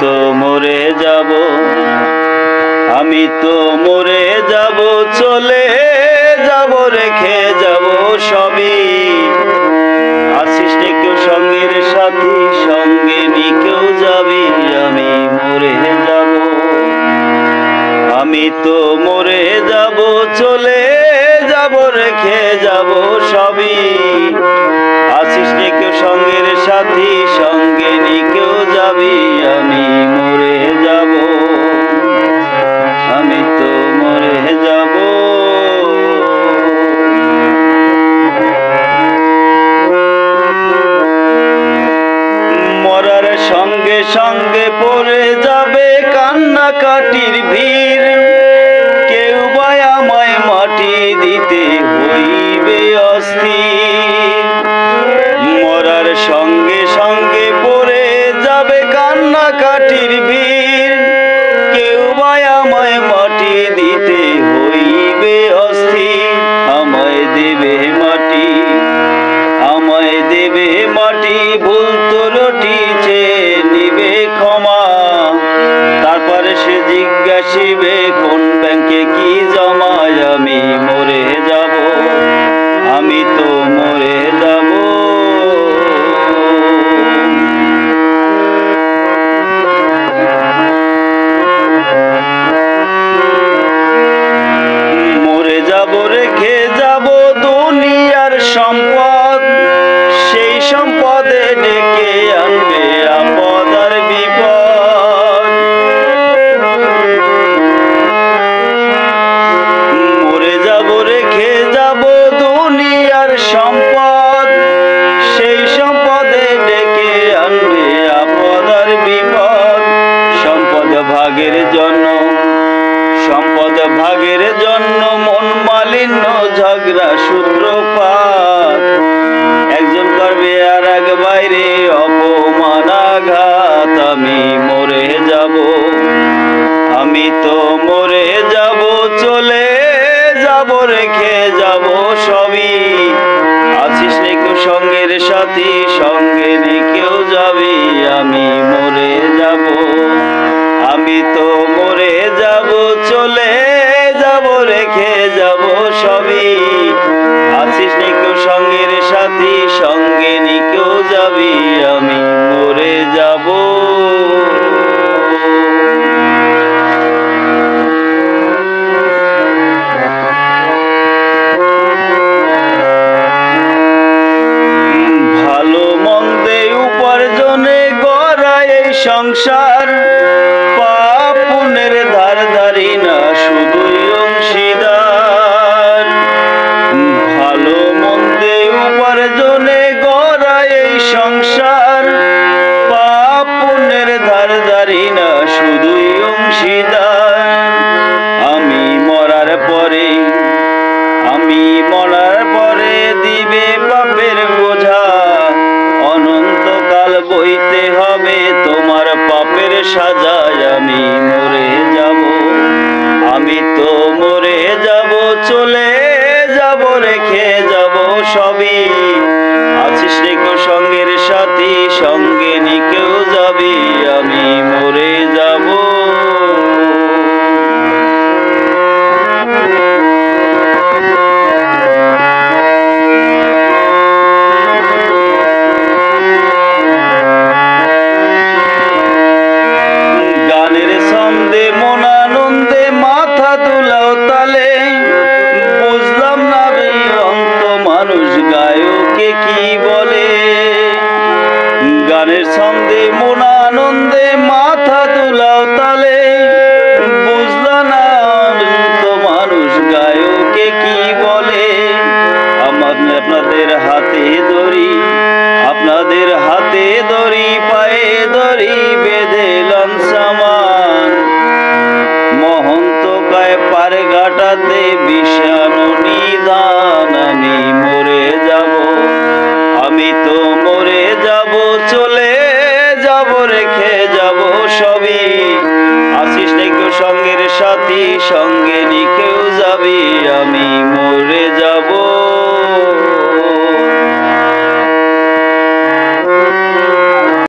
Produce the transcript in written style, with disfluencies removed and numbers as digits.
তো মরে যাব, আমি তো মরে যাব, চলে যাব, রেখে যাব সবই। আসিস নে কেউ সঙ্গের সাথী, সঙ্গে নি কেউ যাবি, আমি মরে যাব। আমি তো মরে যাব, চলে যাব, রেখে যাব সবই। আসিস নে কেউ সঙ্গের সাথী, সঙ্গে নি কেউ যাবি, আমি মরে যাব। আমি তো মরে যাব। মরার সঙ্গে সঙ্গে পড়ে যাবে কান্নাকাটির ভিড়, কেউ বা আমায় মাটি দিতে হইবে অস্থির। মরার সঙ্গে সঙ্গে পড়ে যাবে কান্নাকাটির ভিড়, কেউ বা আমায় মাটি দিতে হইবে অস্থির। আমায় দেবে মাটি, আমায় দেবে মাটি, ভুল তো রটিছে নিবে ক্ষমা। তারপরে সে জিজ্ঞাসিবে কোন ব্যাংকে কি জমায়, আমি মরে যাব। আমি তো মরে যাব। মরে যাব, রেখে যাব দুনিয়ার সম্পদ, সেই সম্পদে ডেকে আনবে আপদ আর বিপদ। মরে যাব, রেখে যাব দুনিয়ার সম্পদ, সেই সম্পদে ডেকে আনবে আপদ আর বিপদ। সম্পদ ভাগের জন্য, সম্পদ ভাগের জন্য মন মালিন্য, ঝগড়া সূত্রপাত। একজন করবে আর এক বাইরে অপমান আঘাত, আমি মরে যাব। আমি তো মরে যাব, চলে যাব, রেখে যাব সবই। আছিস নে কেউ সঙ্গের সাথী, সঙ্গে নে কেউ যাবি, আমি মরে যাব। আমি তো মরে যাব, চলে যাব, রেখে যাব সবই। আছিস নে কেউ সঙ্গের সাথী, সঙ্গে নি কেউ যাবি, আমি মরে যাব। ভালো মন্দে উপার্জনে গড়া এই সংসার, পাপ পুণ্যের ধার ধারি না শুধুই অংশীদার। ভালো মন্দে উপার্জনে গড়া এই সংসার, পাপ পুণ্যের ধার ধারি না শুধুই অংশীদার। আমি মরার পরে, আমি মরার পরে দিবে পাপের বোঝা, অনন্তকাল বইতে হবে তোমার পাপের সাজায়, আমি মরে যাব। আমি তো মরে যাব, চলে যাব, রেখে যাব সবই। আছিস রে কেউ সঙ্গের সাথী, সঙ্গে নি কেউ যাবি, আমি মরে যাব। গানের ছন্দে মন আনন্দে মাথা দুলাও তালে, বুঝলাম না রে অন্ত মানুষ গায়কে কি বলে। গানের ছন্দে মন আনন্দে মাথা দুলাও তালে, বুঝলাম না অন্ত মানুষ গায়কে কি বলে। আপনাদের হাতে ধরি, আপনাদের হাতে ধরি, পায়ে ধরি, বেঁধে লন সামান। মহন্ত গায়ে পার ঘাটাতে বিষাণু নিদান, আমি মরে যাব। আমি তো মরে যাব, চলে যাব, রেখে